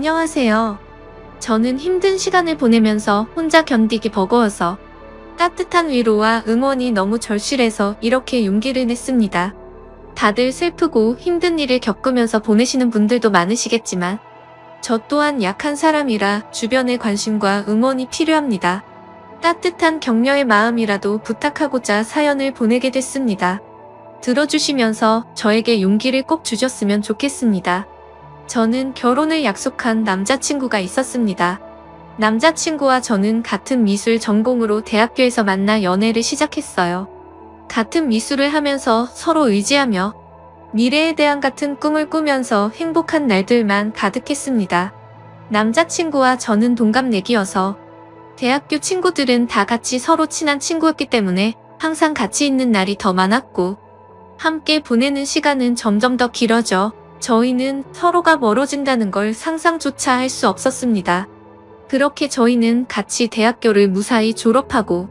안녕하세요. 저는 힘든 시간을 보내면서 혼자 견디기 버거워서 따뜻한 위로와 응원이 너무 절실해서 이렇게 용기를 냈습니다. 다들 슬프고 힘든 일을 겪으면서 보내시는 분들도 많으시겠지만 저 또한 약한 사람이라 주변의 관심과 응원이 필요합니다. 따뜻한 격려의 마음이라도 부탁하고자 사연을 보내게 됐습니다. 들어주시면서 저에게 용기를 꼭 주셨으면 좋겠습니다. 저는 결혼을 약속한 남자친구가 있었습니다. 남자친구와 저는 같은 미술 전공으로 대학교에서 만나 연애를 시작했어요. 같은 미술을 하면서 서로 의지하며 미래에 대한 같은 꿈을 꾸면서 행복한 날들만 가득했습니다. 남자친구와 저는 동갑내기여서 대학교 친구들은 다 같이 서로 친한 친구였기 때문에 항상 같이 있는 날이 더 많았고 함께 보내는 시간은 점점 더 길어져 저희는 서로가 멀어진다는 걸 상상조차 할 수 없었습니다. 그렇게 저희는 같이 대학교를 무사히 졸업하고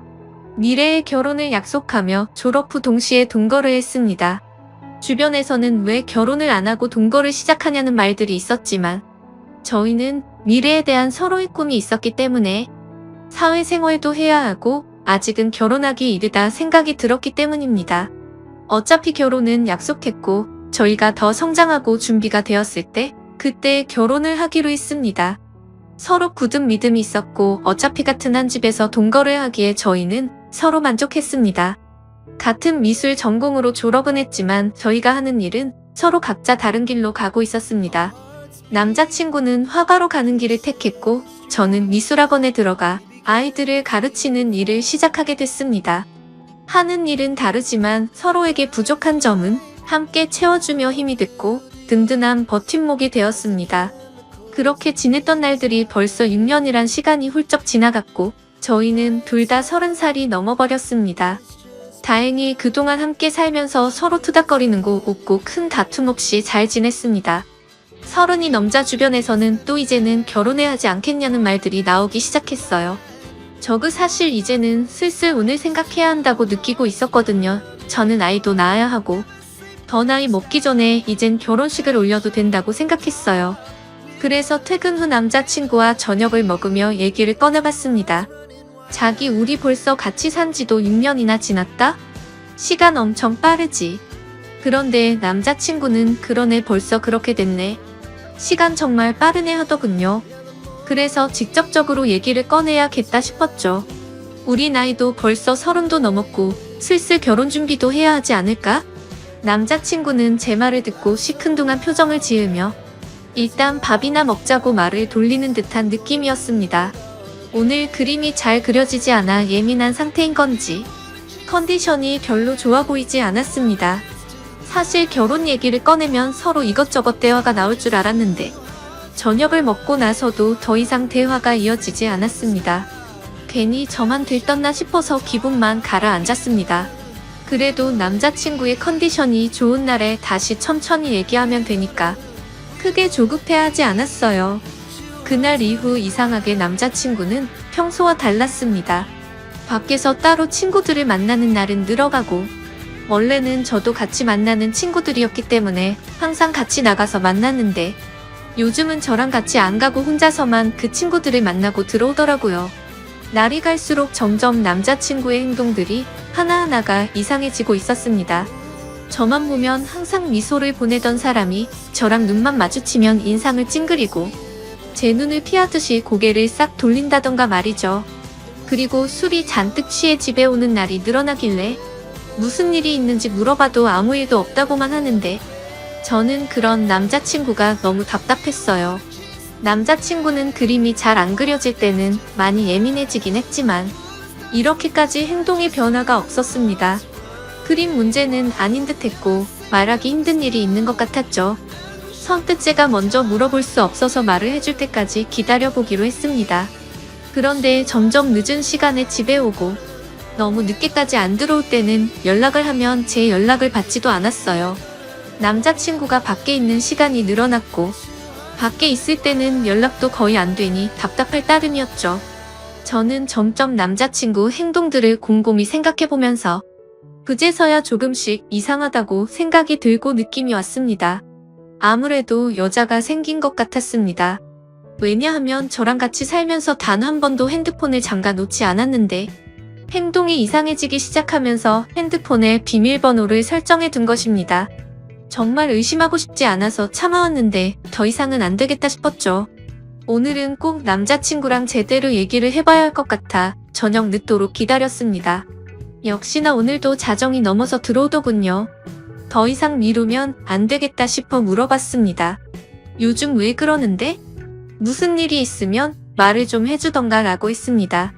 미래의 결혼을 약속하며 졸업 후 동시에 동거를 했습니다. 주변에서는 왜 결혼을 안 하고 동거를 시작하냐는 말들이 있었지만 저희는 미래에 대한 서로의 꿈이 있었기 때문에 사회생활도 해야 하고 아직은 결혼하기 이르다 생각이 들었기 때문입니다. 어차피 결혼은 약속했고 저희가 더 성장하고 준비가 되었을 때 그때 결혼을 하기로 했습니다. 서로 굳은 믿음이 있었고 어차피 같은 한 집에서 동거를 하기에 저희는 서로 만족했습니다. 같은 미술 전공으로 졸업은 했지만 저희가 하는 일은 서로 각자 다른 길로 가고 있었습니다. 남자친구는 화가로 가는 길을 택했고 저는 미술학원에 들어가 아이들을 가르치는 일을 시작하게 됐습니다. 하는 일은 다르지만 서로에게 부족한 점은 함께 채워주며 힘이 됐고 든든한 버팀목이 되었습니다. 그렇게 지냈던 날들이 벌써 6년이란 시간이 훌쩍 지나갔고 저희는 둘 다 30살이 넘어버렸습니다. 다행히 그동안 함께 살면서 서로 투닥거리는 거 없고 큰 다툼 없이 잘 지냈습니다. 30이 넘자 주변에서는 또 이제는 결혼해야 하지 않겠냐는 말들이 나오기 시작했어요. 저그 사실 이제는 슬슬 운을 생각해야 한다고 느끼고 있었거든요. 저는 아이도 낳아야 하고 더 나이 먹기 전에 이젠 결혼식을 올려도 된다고 생각했어요. 그래서 퇴근 후 남자친구와 저녁을 먹으며 얘기를 꺼내봤습니다. 자기 우리 벌써 같이 산 지도 6년이나 지났다? 시간 엄청 빠르지. 그런데 남자친구는 그러네 벌써 그렇게 됐네. 시간 정말 빠르네 하더군요. 그래서 직접적으로 얘기를 꺼내야겠다 싶었죠. 우리 나이도 벌써 30도 넘었고 슬슬 결혼 준비도 해야 하지 않을까? 남자친구는 제 말을 듣고 시큰둥한 표정을 지으며 일단 밥이나 먹자고 말을 돌리는 듯한 느낌이었습니다. 오늘 그림이 잘 그려지지 않아 예민한 상태인 건지 컨디션이 별로 좋아 보이지 않았습니다. 사실 결혼 얘기를 꺼내면 서로 이것저것 대화가 나올 줄 알았는데 저녁을 먹고 나서도 더 이상 대화가 이어지지 않았습니다. 괜히 저만 들떴나 싶어서 기분만 가라앉았습니다. 그래도 남자친구의 컨디션이 좋은 날에 다시 천천히 얘기하면 되니까 크게 조급해하지 않았어요. 그날 이후 이상하게 남자친구는 평소와 달랐습니다. 밖에서 따로 친구들을 만나는 날은 늘어가고 원래는 저도 같이 만나는 친구들이었기 때문에 항상 같이 나가서 만났는데 요즘은 저랑 같이 안 가고 혼자서만 그 친구들을 만나고 들어오더라고요. 날이 갈수록 점점 남자친구의 행동들이 하나하나가 이상해지고 있었습니다. 저만 보면 항상 미소를 보내던 사람이 저랑 눈만 마주치면 인상을 찡그리고 제 눈을 피하듯이 고개를 싹 돌린다던가 말이죠. 그리고 술이 잔뜩 취해 집에 오는 날이 늘어나길래 무슨 일이 있는지 물어봐도 아무 일도 없다고만 하는데 저는 그런 남자친구가 너무 답답했어요. 남자친구는 그림이 잘 안 그려질 때는 많이 예민해지긴 했지만 이렇게까지 행동의 변화가 없었습니다. 그림 문제는 아닌 듯했고 말하기 힘든 일이 있는 것 같았죠. 선뜻 제가 먼저 물어볼 수 없어서 말을 해줄 때까지 기다려보기로 했습니다. 그런데 점점 늦은 시간에 집에 오고 너무 늦게까지 안 들어올 때는 연락을 하면 제 연락을 받지도 않았어요. 남자친구가 밖에 있는 시간이 늘어났고 밖에 있을 때는 연락도 거의 안 되니 답답할 따름이었죠. 저는 점점 남자친구 행동들을 곰곰이 생각해보면서 그제서야 조금씩 이상하다고 생각이 들고 느낌이 왔습니다. 아무래도 여자가 생긴 것 같았습니다. 왜냐하면 저랑 같이 살면서 단 한 번도 핸드폰을 잠가 놓지 않았는데 행동이 이상해지기 시작하면서 핸드폰에 비밀번호를 설정해 둔 것입니다. 정말 의심하고 싶지 않아서 참아왔는데 더 이상은 안 되겠다 싶었죠. 오늘은 꼭 남자친구랑 제대로 얘기를 해봐야 할 것 같아 저녁 늦도록 기다렸습니다. 역시나 오늘도 자정이 넘어서 들어오더군요. 더 이상 미루면 안 되겠다 싶어 물어봤습니다. 요즘 왜 그러는데? 무슨 일이 있으면 말을 좀 해주던가 라고 했습니다.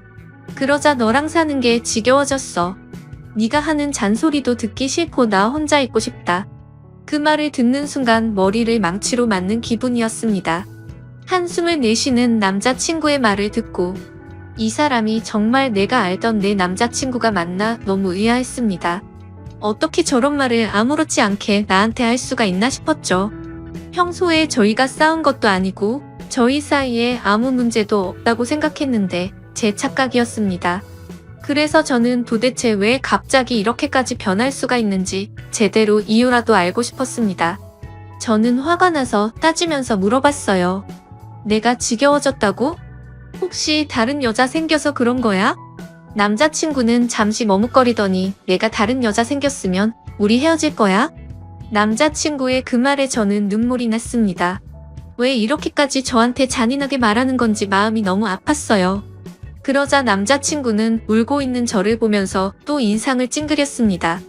그러자 너랑 사는 게 지겨워졌어. 네가 하는 잔소리도 듣기 싫고 나 혼자 있고 싶다. 그 말을 듣는 순간 머리를 망치로 맞는 기분이었습니다. 한숨을 내쉬는 남자친구의 말을 듣고 이 사람이 정말 내가 알던 내 남자친구가 맞나 너무 의아했습니다. 어떻게 저런 말을 아무렇지 않게 나한테 할 수가 있나 싶었죠. 평소에 저희가 싸운 것도 아니고 저희 사이에 아무 문제도 없다고 생각했는데 제 착각이었습니다. 그래서 저는 도대체 왜 갑자기 이렇게까지 변할 수가 있는지 제대로 이유라도 알고 싶었습니다. 저는 화가 나서 따지면서 물어봤어요. 내가 지겨워졌다고? 혹시 다른 여자 생겨서 그런 거야? 남자친구는 잠시 머뭇거리더니 내가 다른 여자 생겼으면 우리 헤어질 거야? 남자친구의 그 말에 저는 눈물이 났습니다. 왜 이렇게까지 저한테 잔인하게 말하는 건지 마음이 너무 아팠어요. 그러자 남자친구는 울고 있는 저를 보면서 또 인상을 찡그렸습니다.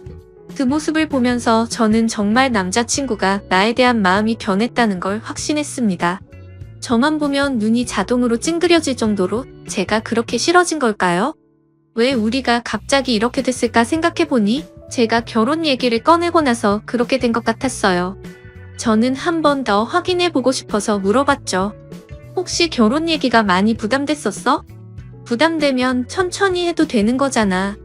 그 모습을 보면서 저는 정말 남자친구가 나에 대한 마음이 변했다는 걸 확신했습니다. 저만 보면 눈이 자동으로 찡그려질 정도로 제가 그렇게 싫어진 걸까요? 왜 우리가 갑자기 이렇게 됐을까 생각해보니 제가 결혼 얘기를 꺼내고 나서 그렇게 된 것 같았어요. 저는 한 번 더 확인해보고 싶어서 물어봤죠. 혹시 결혼 얘기가 많이 부담됐었어? 부담되면 천천히 해도 되는 거잖아.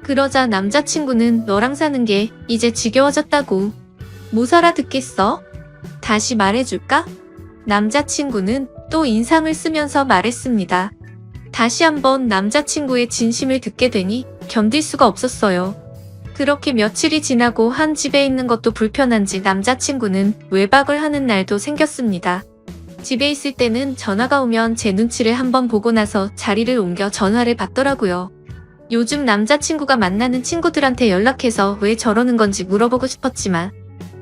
그러자 남자친구는 너랑 사는 게 이제 지겨워졌다고. 못 알아듣겠어? 다시 말해줄까? 남자친구는 또 인상을 쓰면서 말했습니다. 다시 한번 남자친구의 진심을 듣게 되니 견딜 수가 없었어요. 그렇게 며칠이 지나고 한 집에 있는 것도 불편한지 남자친구는 외박을 하는 날도 생겼습니다. 집에 있을 때는 전화가 오면 제 눈치를 한번 보고 나서 자리를 옮겨 전화를 받더라고요. 요즘 남자친구가 만나는 친구들한테 연락해서 왜 저러는 건지 물어보고 싶었지만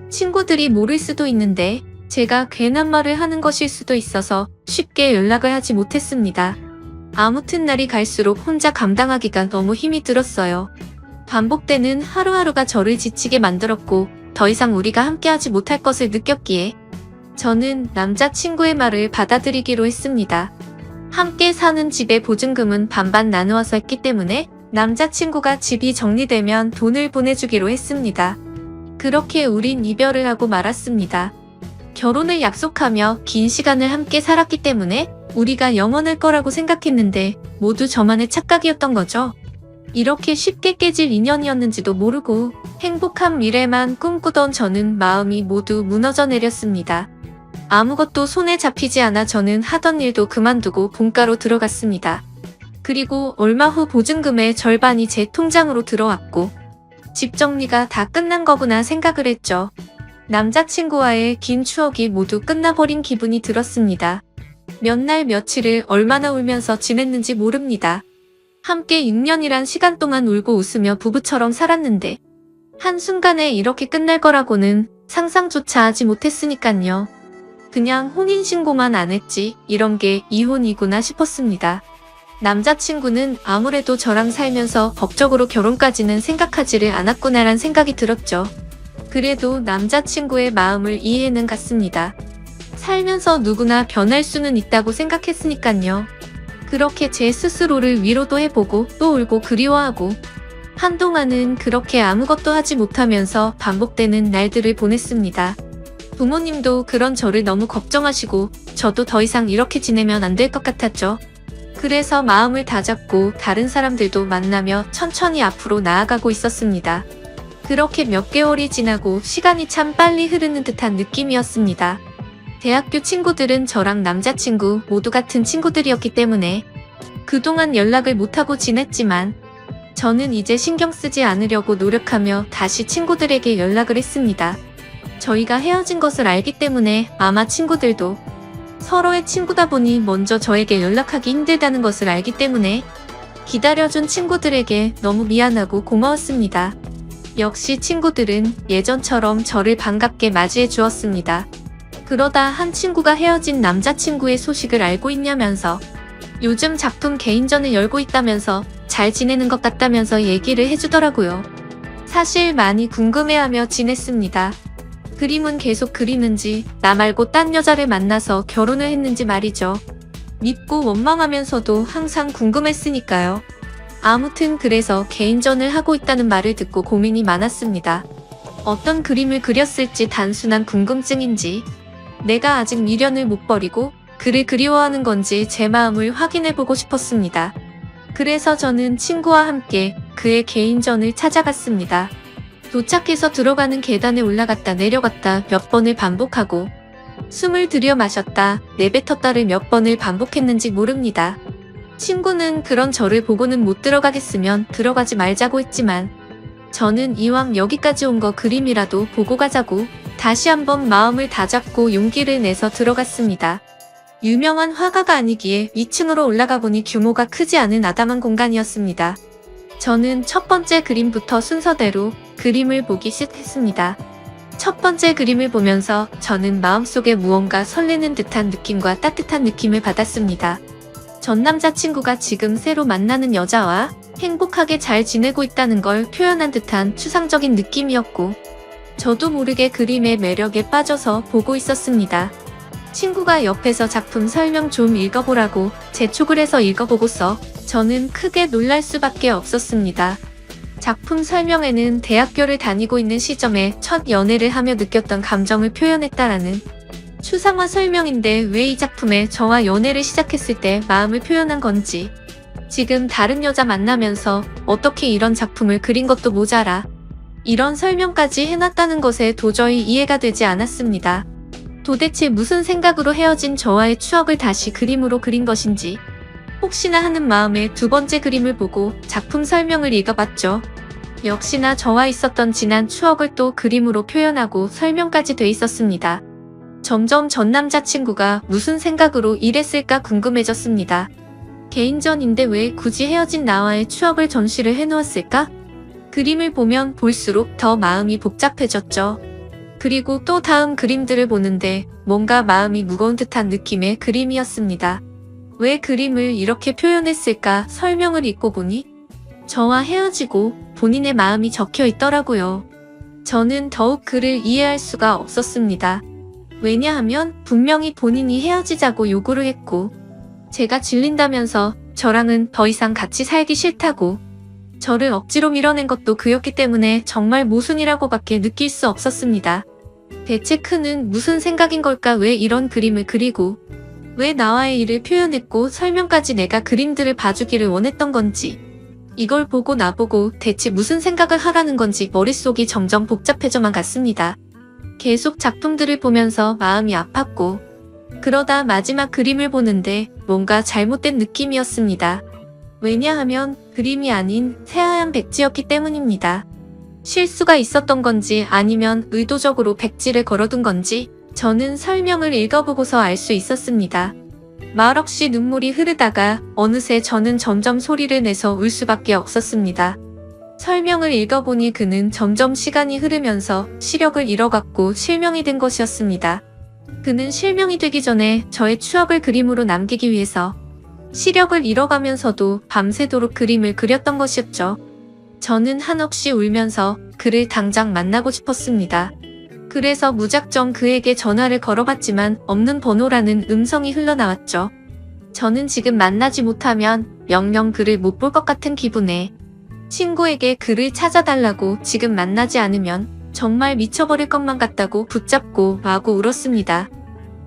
친구들이 모를 수도 있는데 제가 괜한 말을 하는 것일 수도 있어서 쉽게 연락을 하지 못했습니다. 아무튼 날이 갈수록 혼자 감당하기가 너무 힘이 들었어요. 반복되는 하루하루가 저를 지치게 만들었고 더 이상 우리가 함께하지 못할 것을 느꼈기에 저는 남자친구의 말을 받아들이기로 했습니다. 함께 사는 집의 보증금은 반반 나누어서 했기 때문에 남자친구가 집이 정리되면 돈을 보내주기로 했습니다. 그렇게 우린 이별을 하고 말았습니다. 결혼을 약속하며 긴 시간을 함께 살았기 때문에 우리가 영원할 거라고 생각했는데 모두 저만의 착각이었던 거죠. 이렇게 쉽게 깨질 인연이었는지도 모르고 행복한 미래만 꿈꾸던 저는 마음이 모두 무너져 내렸습니다. 아무것도 손에 잡히지 않아 저는 하던 일도 그만두고 본가로 들어갔습니다. 그리고 얼마 후 보증금의 절반이 제 통장으로 들어왔고 집 정리가 다 끝난 거구나 생각을 했죠. 남자친구와의 긴 추억이 모두 끝나버린 기분이 들었습니다. 몇 날 며칠을 얼마나 울면서 지냈는지 모릅니다. 함께 6년이란 시간 동안 울고 웃으며 부부처럼 살았는데 한순간에 이렇게 끝날 거라고는 상상조차 하지 못했으니깐요. 그냥 혼인신고만 안 했지 이런 게 이혼이구나 싶었습니다. 남자친구는 아무래도 저랑 살면서 법적으로 결혼까지는 생각하지를 않았구나란 생각이 들었죠. 그래도 남자친구의 마음을 이해는 갔습니다. 살면서 누구나 변할 수는 있다고 생각했으니깐요. 그렇게 제 스스로를 위로도 해보고 또 울고 그리워하고 한동안은 그렇게 아무것도 하지 못하면서 반복되는 날들을 보냈습니다. 부모님도 그런 저를 너무 걱정하시고 저도 더 이상 이렇게 지내면 안 될 것 같았죠. 그래서 마음을 다잡고 다른 사람들도 만나며 천천히 앞으로 나아가고 있었습니다. 그렇게 몇 개월이 지나고 시간이 참 빨리 흐르는 듯한 느낌이었습니다. 대학교 친구들은 저랑 남자친구 모두 같은 친구들이었기 때문에 그동안 연락을 못하고 지냈지만 저는 이제 신경 쓰지 않으려고 노력하며 다시 친구들에게 연락을 했습니다. 저희가 헤어진 것을 알기 때문에 아마 친구들도 서로의 친구다 보니 먼저 저에게 연락하기 힘들다는 것을 알기 때문에 기다려준 친구들에게 너무 미안하고 고마웠습니다. 역시 친구들은 예전처럼 저를 반갑게 맞이해 주었습니다. 그러다 한 친구가 헤어진 남자친구의 소식을 알고 있냐면서 요즘 작품 개인전을 열고 있다면서 잘 지내는 것 같다면서 얘기를 해주더라고요. 사실 많이 궁금해하며 지냈습니다. 그림은 계속 그리는지 나 말고 딴 여자를 만나서 결혼을 했는지 말이죠. 밉고 원망하면서도 항상 궁금했으니까요. 아무튼 그래서 개인전을 하고 있다는 말을 듣고 고민이 많았습니다. 어떤 그림을 그렸을지 단순한 궁금증인지 내가 아직 미련을 못 버리고 그를 그리워하는 건지 제 마음을 확인해보고 싶었습니다. 그래서 저는 친구와 함께 그의 개인전을 찾아갔습니다. 도착해서 들어가는 계단에 올라갔다 내려갔다 몇 번을 반복하고 숨을 들여 마셨다 내뱉었다를 몇 번을 반복했는지 모릅니다. 친구는 그런 저를 보고는 못 들어가겠으면 들어가지 말자고 했지만 저는 이왕 여기까지 온 거 그림이라도 보고 가자고 다시 한번 마음을 다잡고 용기를 내서 들어갔습니다. 유명한 화가가 아니기에 위층으로 올라가 보니 규모가 크지 않은 아담한 공간이었습니다. 저는 첫 번째 그림부터 순서대로 그림을 보기 시작했습니다. 첫 번째 그림을 보면서 저는 마음속에 무언가 설레는 듯한 느낌과 따뜻한 느낌을 받았습니다. 전 남자친구가 지금 새로 만나는 여자와 행복하게 잘 지내고 있다는 걸 표현한 듯한 추상적인 느낌이었고 저도 모르게 그림의 매력에 빠져서 보고 있었습니다. 친구가 옆에서 작품 설명 좀 읽어보라고 재촉을 해서 읽어보고서 저는 크게 놀랄 수밖에 없었습니다. 작품 설명에는 대학교를 다니고 있는 시점에 첫 연애를 하며 느꼈던 감정을 표현했다라는 추상화 설명인데 왜 이 작품에 저와 연애를 시작했을 때 마음을 표현한 건지 지금 다른 여자 만나면서 어떻게 이런 작품을 그린 것도 모자라 이런 설명까지 해놨다는 것에 도저히 이해가 되지 않았습니다. 도대체 무슨 생각으로 헤어진 저와의 추억을 다시 그림으로 그린 것인지 혹시나 하는 마음에 두 번째 그림을 보고 작품 설명을 읽어봤죠. 역시나 저와 있었던 지난 추억을 또 그림으로 표현하고 설명까지 돼 있었습니다. 점점 전 남자친구가 무슨 생각으로 이랬을까 궁금해졌습니다. 개인전인데 왜 굳이 헤어진 나와의 추억을 전시를 해놓았을까? 그림을 보면 볼수록 더 마음이 복잡해졌죠. 그리고 또 다음 그림들을 보는데 뭔가 마음이 무거운 듯한 느낌의 그림이었습니다. 왜 그림을 이렇게 표현했을까 설명을 읽고 보니 저와 헤어지고 본인의 마음이 적혀 있더라고요. 저는 더욱 그를 이해할 수가 없었습니다. 왜냐하면 분명히 본인이 헤어지자고 요구를 했고 제가 질린다면서 저랑은 더 이상 같이 살기 싫다고 저를 억지로 밀어낸 것도 그였기 때문에 정말 모순이라고밖에 느낄 수 없었습니다. 대체 그는 무슨 생각인 걸까? 왜 이런 그림을 그리고 왜 나와의 일을 표현했고 설명까지 내가 그림들을 봐주기를 원했던 건지 이걸 보고 나보고 대체 무슨 생각을 하라는 건지 머릿속이 점점 복잡해져만 갔습니다. 계속 작품들을 보면서 마음이 아팠고 그러다 마지막 그림을 보는데 뭔가 잘못된 느낌이었습니다. 왜냐하면 그림이 아닌 새하얀 백지였기 때문입니다. 실수가 있었던 건지 아니면 의도적으로 백지를 걸어둔 건지 저는 설명을 읽어보고서 알 수 있었습니다. 말없이 눈물이 흐르다가 어느새 저는 점점 소리를 내서 울 수밖에 없었습니다. 설명을 읽어보니 그는 점점 시간이 흐르면서 시력을 잃어갔고 실명이 된 것이었습니다. 그는 실명이 되기 전에 저의 추억을 그림으로 남기기 위해서 시력을 잃어가면서도 밤새도록 그림을 그렸던 것이었죠. 저는 한없이 울면서 그를 당장 만나고 싶었습니다. 그래서 무작정 그에게 전화를 걸어봤지만 없는 번호라는 음성이 흘러나왔죠. 저는 지금 만나지 못하면 영영 그를 못 볼 것 같은 기분에 친구에게 그를 찾아달라고 지금 만나지 않으면 정말 미쳐버릴 것만 같다고 붙잡고 마구 울었습니다.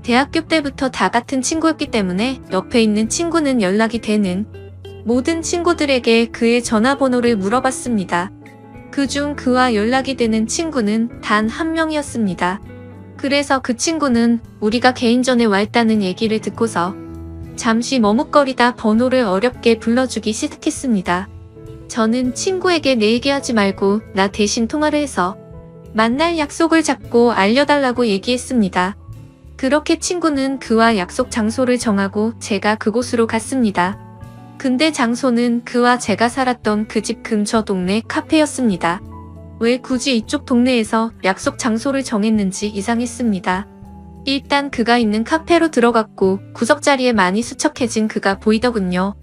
대학교 때부터 다 같은 친구였기 때문에 옆에 있는 친구는 연락이 되는 모든 친구들에게 그의 전화번호를 물어봤습니다. 그중 그와 연락이 되는 친구는 단 한 명이었습니다. 그래서 그 친구는 우리가 개인전에 와 있다는 얘기를 듣고서 잠시 머뭇거리다 번호를 어렵게 불러주기 시작했습니다. 저는 친구에게 내 얘기하지 말고 나 대신 통화를 해서 만날 약속을 잡고 알려달라고 얘기했습니다. 그렇게 친구는 그와 약속 장소를 정하고 제가 그곳으로 갔습니다. 근데 장소는 그와 제가 살았던 그 집 근처 동네 카페였습니다. 왜 굳이 이쪽 동네에서 약속 장소를 정했는지 이상했습니다. 일단 그가 있는 카페로 들어갔고 구석자리에 많이 수척해진 그가 보이더군요.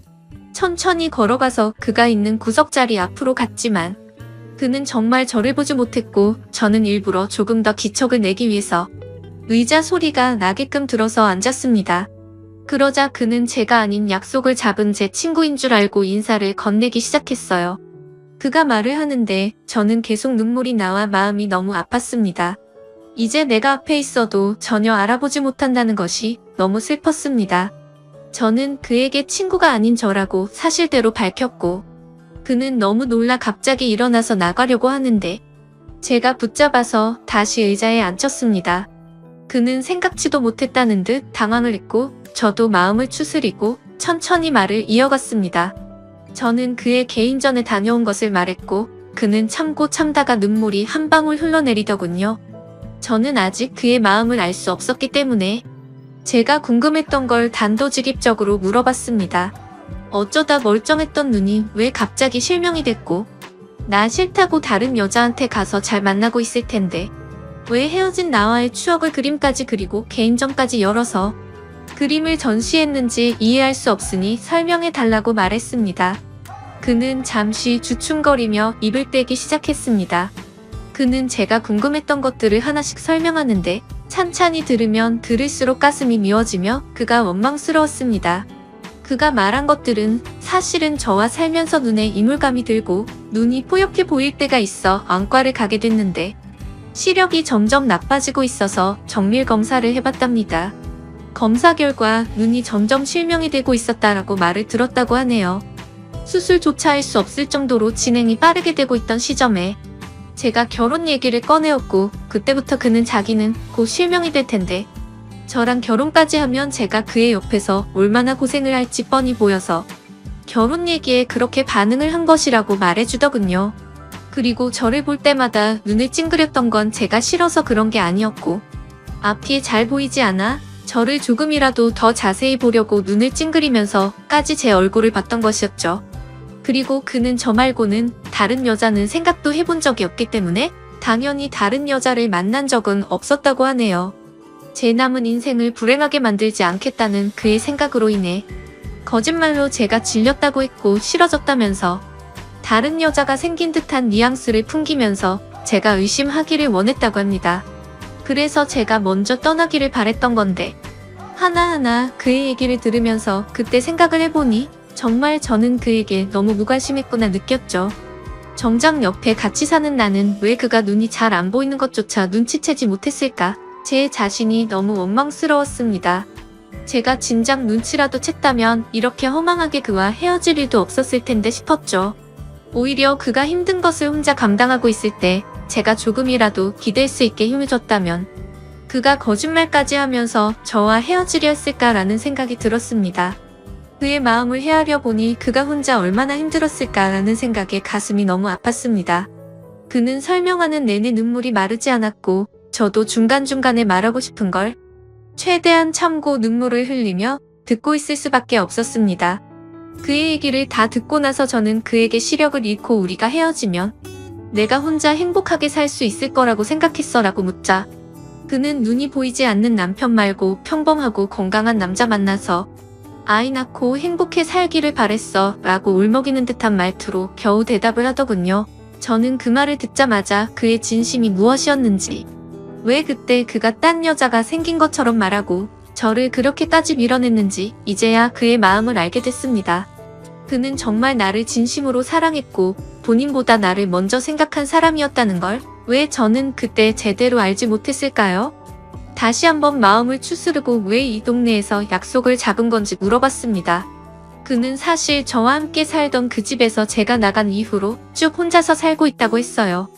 천천히 걸어가서 그가 있는 구석자리 앞으로 갔지만 그는 정말 저를 보지 못했고 저는 일부러 조금 더 기척을 내기 위해서 의자 소리가 나게끔 들어서 앉았습니다. 그러자 그는 제가 아닌 약속을 잡은 제 친구인 줄 알고 인사를 건네기 시작했어요. 그가 말을 하는데 저는 계속 눈물이 나와 마음이 너무 아팠습니다. 이제 내가 앞에 있어도 전혀 알아보지 못한다는 것이 너무 슬펐습니다. 저는 그에게 친구가 아닌 저라고 사실대로 밝혔고 그는 너무 놀라 갑자기 일어나서 나가려고 하는데 제가 붙잡아서 다시 의자에 앉혔습니다. 그는 생각지도 못했다는 듯 당황을 했고 저도 마음을 추스리고 천천히 말을 이어갔습니다. 저는 그의 개인전에 다녀온 것을 말했고 그는 참고 참다가 눈물이 한 방울 흘러내리더군요. 저는 아직 그의 마음을 알 수 없었기 때문에 제가 궁금했던 걸 단도직입적으로 물어봤습니다. 어쩌다 멀쩡했던 눈이 왜 갑자기 실명이 됐고 나 싫다고 다른 여자한테 가서 잘 만나고 있을 텐데 왜 헤어진 나와의 추억을 그림까지 그리고 개인전까지 열어서 그림을 전시했는지 이해할 수 없으니 설명해 달라고 말했습니다. 그는 잠시 주춤거리며 입을 떼기 시작했습니다. 그는 제가 궁금했던 것들을 하나씩 설명하는데 찬찬히 들으면 들을수록 가슴이 미워지며 그가 원망스러웠습니다. 그가 말한 것들은 사실은 저와 살면서 눈에 이물감이 들고 눈이 뽀얗게 보일 때가 있어 안과를 가게 됐는데 시력이 점점 나빠지고 있어서 정밀 검사를 해봤답니다. 검사 결과 눈이 점점 실명이 되고 있었다라고 말을 들었다고 하네요. 수술조차 할 수 없을 정도로 진행이 빠르게 되고 있던 시점에 제가 결혼 얘기를 꺼내었고 그때부터 그는 자기는 곧 실명이 될 텐데 저랑 결혼까지 하면 제가 그의 옆에서 얼마나 고생을 할지 뻔히 보여서 결혼 얘기에 그렇게 반응을 한 것이라고 말해주더군요. 그리고 저를 볼 때마다 눈을 찡그렸던 건 제가 싫어서 그런 게 아니었고 앞이 잘 보이지 않아 저를 조금이라도 더 자세히 보려고 눈을 찡그리면서까지 제 얼굴을 봤던 것이었죠. 그리고 그는 저 말고는 다른 여자는 생각도 해본 적이 없기 때문에 당연히 다른 여자를 만난 적은 없었다고 하네요. 제 남은 인생을 불행하게 만들지 않겠다는 그의 생각으로 인해 거짓말로 제가 질렸다고 했고 싫어졌다면서 다른 여자가 생긴 듯한 뉘앙스를 풍기면서 제가 의심하기를 원했다고 합니다. 그래서 제가 먼저 떠나기를 바랬던 건데 하나하나 그의 얘기를 들으면서 그때 생각을 해보니 정말 저는 그에게 너무 무관심했구나 느꼈죠. 정작 옆에 같이 사는 나는 왜 그가 눈이 잘 안 보이는 것조차 눈치채지 못했을까? 제 자신이 너무 원망스러웠습니다. 제가 진작 눈치라도 챘다면 이렇게 허망하게 그와 헤어질 일도 없었을 텐데 싶었죠. 오히려 그가 힘든 것을 혼자 감당하고 있을 때 제가 조금이라도 기댈 수 있게 힘을 줬다면 그가 거짓말까지 하면서 저와 헤어지려 했을까라는 생각이 들었습니다. 그의 마음을 헤아려 보니 그가 혼자 얼마나 힘들었을까라는 생각에 가슴이 너무 아팠습니다. 그는 설명하는 내내 눈물이 마르지 않았고 저도 중간중간에 말하고 싶은 걸 최대한 참고 눈물을 흘리며 듣고 있을 수밖에 없었습니다. 그의 얘기를 다 듣고 나서 저는 그에게 시력을 잃고 우리가 헤어지면 내가 혼자 행복하게 살 수 있을 거라고 생각했어 라고 묻자 그는 눈이 보이지 않는 남편 말고 평범하고 건강한 남자 만나서 아이 낳고 행복해 살기를 바랬어 라고 울먹이는 듯한 말투로 겨우 대답을 하더군요. 저는 그 말을 듣자마자 그의 진심이 무엇이었는지 왜 그때 그가 딴 여자가 생긴 것처럼 말하고 저를 그렇게까지 밀어냈는지 이제야 그의 마음을 알게 됐습니다. 그는 정말 나를 진심으로 사랑했고 본인보다 나를 먼저 생각한 사람이었다는 걸 왜 저는 그때 제대로 알지 못했을까요? 다시 한번 마음을 추스르고 왜 이 동네에서 약속을 잡은 건지 물어봤습니다. 그는 사실 저와 함께 살던 그 집에서 제가 나간 이후로 쭉 혼자서 살고 있다고 했어요.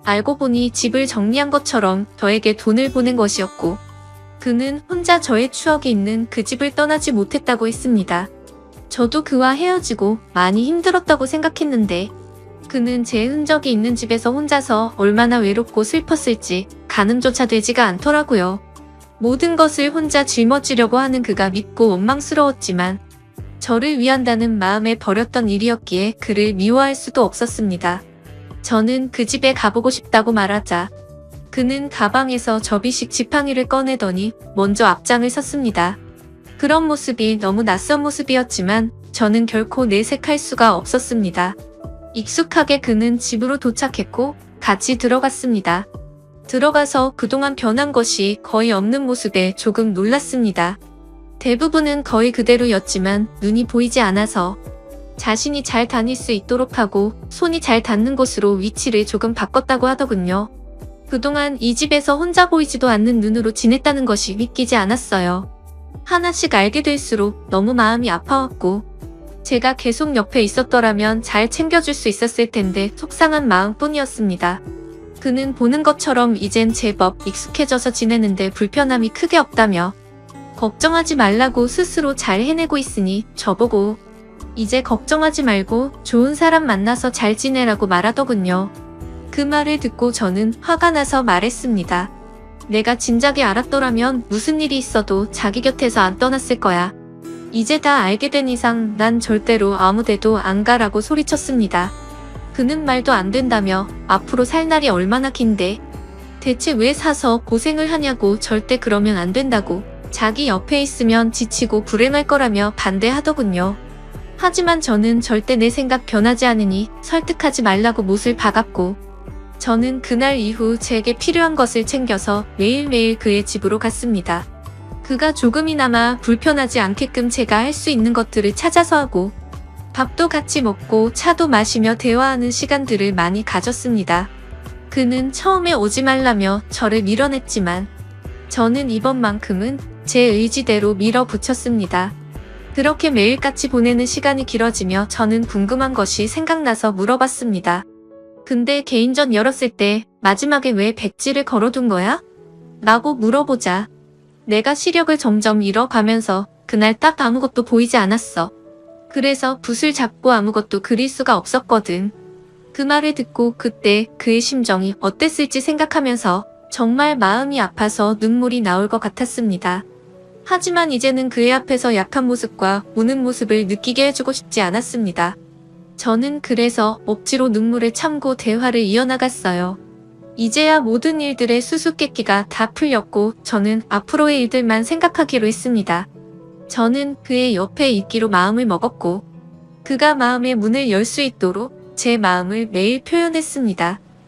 알고 보니 집을 정리한 것처럼 저에게 돈을 보낸 것이었고 그는 혼자 저의 추억이 있는 그 집을 떠나지 못했다고 했습니다. 저도 그와 헤어지고 많이 힘들었다고 생각했는데 그는 제 흔적이 있는 집에서 혼자서 얼마나 외롭고 슬펐을지 가늠조차 되지가 않더라고요. 모든 것을 혼자 짊어지려고 하는 그가 밉고 원망스러웠지만 저를 위한다는 마음에 버렸던 일이었기에 그를 미워할 수도 없었습니다. 저는 그 집에 가보고 싶다고 말하자 그는 가방에서 접이식 지팡이를 꺼내더니 먼저 앞장을 섰습니다. 그런 모습이 너무 낯선 모습이었지만 저는 결코 내색할 수가 없었습니다. 익숙하게 그는 집으로 도착했고 같이 들어갔습니다. 들어가서 그동안 변한 것이 거의 없는 모습에 조금 놀랐습니다. 대부분은 거의 그대로였지만 눈이 보이지 않아서 자신이 잘 다닐 수 있도록 하고 손이 잘 닿는 곳으로 위치를 조금 바꿨다고 하더군요. 그동안 이 집에서 혼자 보이지도 않는 눈으로 지냈다는 것이 믿기지 않았어요. 하나씩 알게 될수록 너무 마음이 아파왔고 제가 계속 옆에 있었더라면 잘 챙겨줄 수 있었을 텐데 속상한 마음뿐이었습니다. 그는 보는 것처럼 이젠 제법 익숙해져서 지내는데 불편함이 크게 없다며 걱정하지 말라고 스스로 잘 해내고 있으니 저보고 이제 걱정하지 말고 좋은 사람 만나서 잘 지내라고 말하더군요. 그 말을 듣고 저는 화가 나서 말했습니다. 내가 진작에 알았더라면 무슨 일이 있어도 자기 곁에서 안 떠났을 거야. 이제 다 알게 된 이상 난 절대로 아무데도 안 가라고 소리쳤습니다. 그는 말도 안 된다며 앞으로 살 날이 얼마나 긴데 대체 왜 사서 고생을 하냐고 절대 그러면 안 된다고 자기 옆에 있으면 지치고 불행할 거라며 반대하더군요. 하지만 저는 절대 내 생각 변하지 않으니 설득하지 말라고 못을 박았고 저는 그날 이후 제게 필요한 것을 챙겨서 매일매일 그의 집으로 갔습니다. 그가 조금이나마 불편하지 않게끔 제가 할 수 있는 것들을 찾아서 하고 밥도 같이 먹고 차도 마시며 대화하는 시간들을 많이 가졌습니다. 그는 처음에 오지 말라며 저를 밀어냈지만 저는 이번만큼은 제 의지대로 밀어붙였습니다. 그렇게 매일같이 보내는 시간이 길어지며 저는 궁금한 것이 생각나서 물어봤습니다. 근데 개인전 열었을 때 마지막에 왜 백지를 걸어둔 거야? 라고 물어보자 내가 시력을 점점 잃어가면서 그날 딱 아무것도 보이지 않았어. 그래서 붓을 잡고 아무것도 그릴 수가 없었거든. 그 말을 듣고 그때 그의 심정이 어땠을지 생각하면서 정말 마음이 아파서 눈물이 나올 것 같았습니다. 하지만 이제는 그의 앞에서 약한 모습과 우는 모습을 느끼게 해주고 싶지 않았습니다. 저는 그래서 억지로 눈물을 참고 대화를 이어나갔어요. 이제야 모든 일들의 수수께끼가 다 풀렸고 저는 앞으로의 일들만 생각하기로 했습니다. 저는 그의 옆에 있기로 마음을 먹었고 그가 마음의 문을 열 수 있도록 제 마음을 매일 표현했습니다.